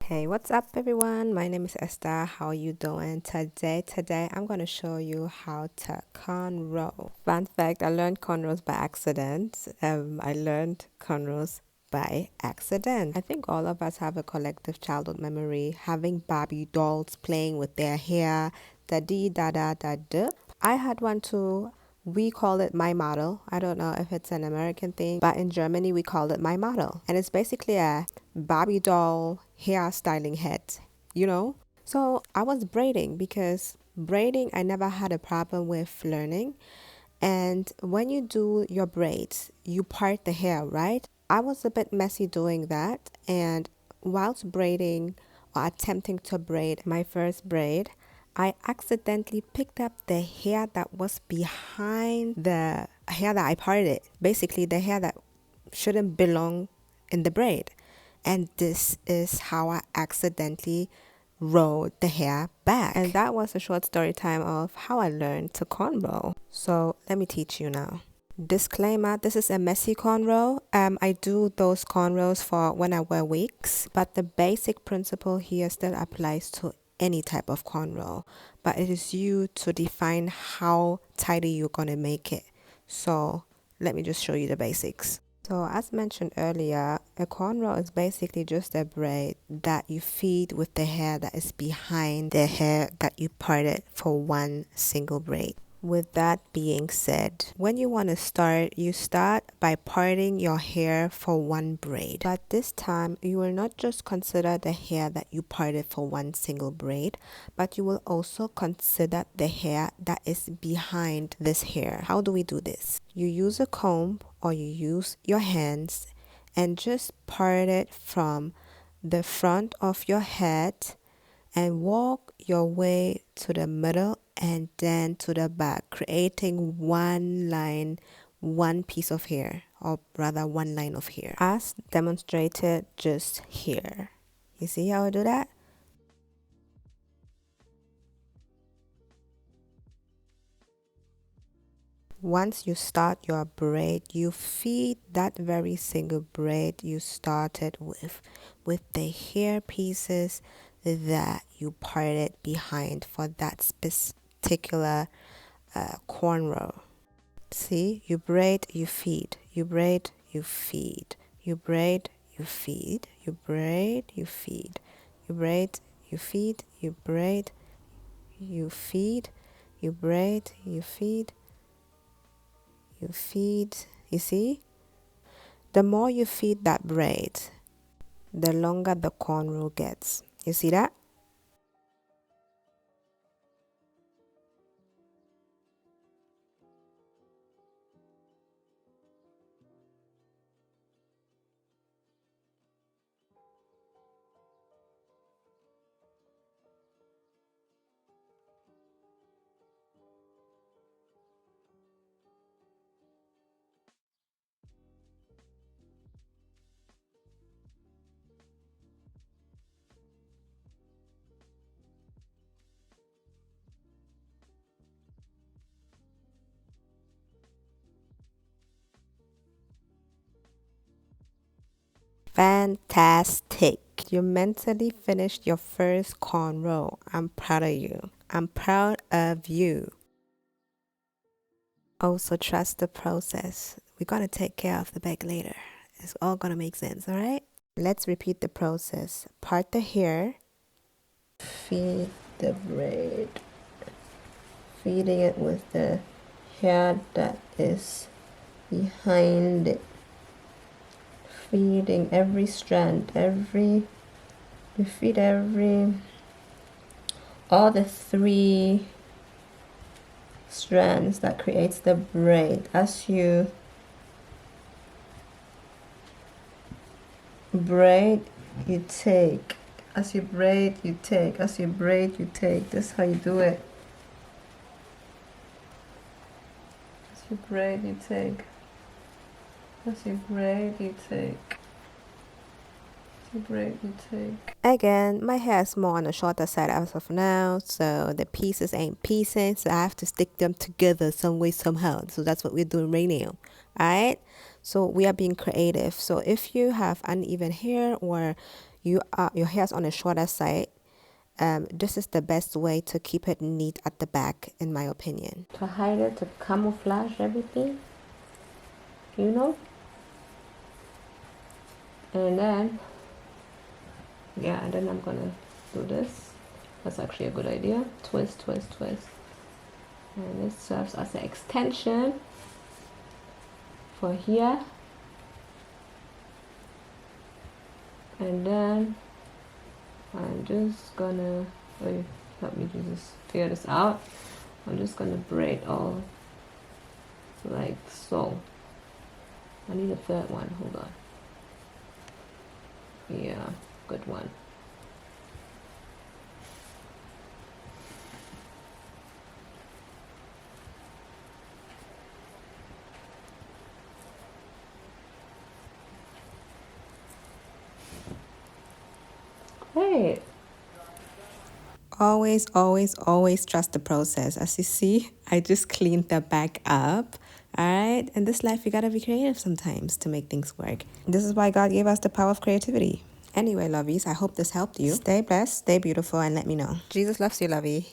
Hey, what's up everyone? My name is Esther. How are you doing today? I'm going to show you how to cornrow. Fun fact, I learned cornrows by accident. I learned cornrows by accident. I think all of us have a collective childhood memory having Barbie dolls playing with their hair, da dee da da da da. I had one too. We call it my model. I don't know if it's an American thing, but in Germany we call it my model. And it's basically a Barbie doll hair styling head, you know? So I was braiding because braiding I never had a problem with learning. And when you do your braids, you part the hair, right? I was a bit messy doing that. And whilst braiding or attempting to braid my first braid, I accidentally picked up the hair that was behind the hair that I parted. Basically, the hair that shouldn't belong in the braid. And this is how I accidentally rolled the hair back. And that was a short story time of how I learned to cornrow. So let me teach you now. Disclaimer, this is a messy cornrow. I do those cornrows for when I wear wigs, but the basic principle here still applies to any type of cornrow, but it is you to define how tidy you're going to make it. So let me just show you the basics. So as mentioned earlier, a cornrow is basically just a braid that you feed with the hair that is behind the hair that you parted for one single braid. With that being said, when you want to start, you start by parting your hair for one braid. But this time, you will not just consider the hair that you parted for one single braid, but you will also consider the hair that is behind this hair. How do we do this? You use a comb or you use your hands and just part it from the front of your head and walk your way to the middle and then to the back, creating one line, one piece of hair, or rather one line of hair, as demonstrated just here. You see how I do that? Once you start your braid, you feed that very single braid you started with the hair pieces that you parted behind for that particular cornrow. See, you braid, you feed, you braid, you feed, you braid, you feed, you braid, you feed, you braid, you feed, you braid, you feed, you braid, you feed, you feed. You see? The more you feed that braid, the longer the cornrow gets. You see that? Fantastic. You mentally finished your first cornrow. I'm proud of you. I'm proud of you. Also, trust the process. We're going to take care of the back later. It's all going to make sense, all right? Let's repeat the process. Part the hair. Feed the braid. Feeding it with the hair that is behind it. Feeding every strand, you feed all the three strands that creates the braid. As you braid, you take. As you braid, you take. As you braid, you take. That's how you do it. As you braid, you take. As you braid, you take. Braid you take. Again, my hair is more on the shorter side as of now, so the pieces ain't piecing, so I have to stick them together some way somehow. So that's what we're doing right now. Alright, so we are being creative. So if you have uneven hair or your hair's on a shorter side, this is the best way to keep it neat at the back, in my opinion. To hide it, to camouflage everything, you know. And then, yeah, and then I'm gonna do this. That's actually a good idea. Twist, twist, twist. And this serves as an extension for here. And then I'm just gonna, help me to just figure this out. I'm just gonna braid all like so. I need a third one, hold on. Yeah, good one. Great. Always, always, always trust the process. As you see, I just cleaned the back up. All right. In this life, you got to be creative sometimes to make things work. This is why God gave us the power of creativity. Anyway, lovies, I hope this helped you. Stay blessed, stay beautiful, and let me know. Jesus loves you, lovey.